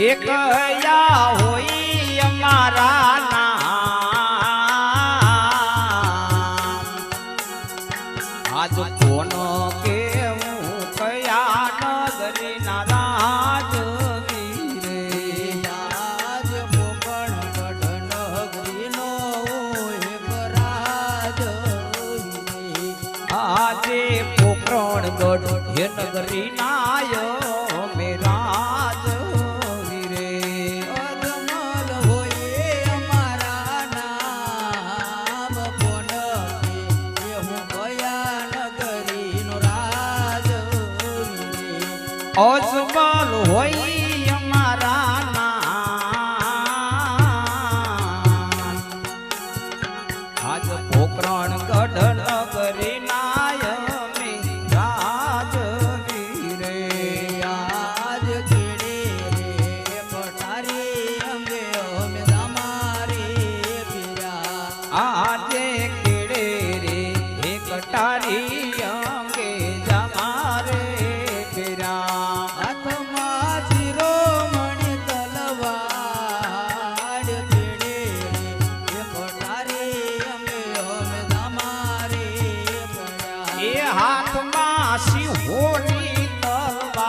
એક યા હોય અમારા નામ આજ કોનો કેવું કયા નગરી ના રાજવીરે આજ પોકણ ગઢ નગરીનો એક રાજવીરે આજે પોકરણ ગઢ હે નગરી નાય અજમલ હોય અમારા નામ આજ પોકરણ ગઢ નગરી નાય મે રાજવીરે આજ કેડે રે પટારી અંગે અમે તમારી પીરા આજે કેડે રે હે કટારી અંગે જમારે પીરા હાથમાં સિંહોની તલવાર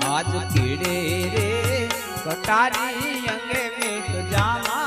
આજ કીડે રે કટારી અંગે મેં તો જામા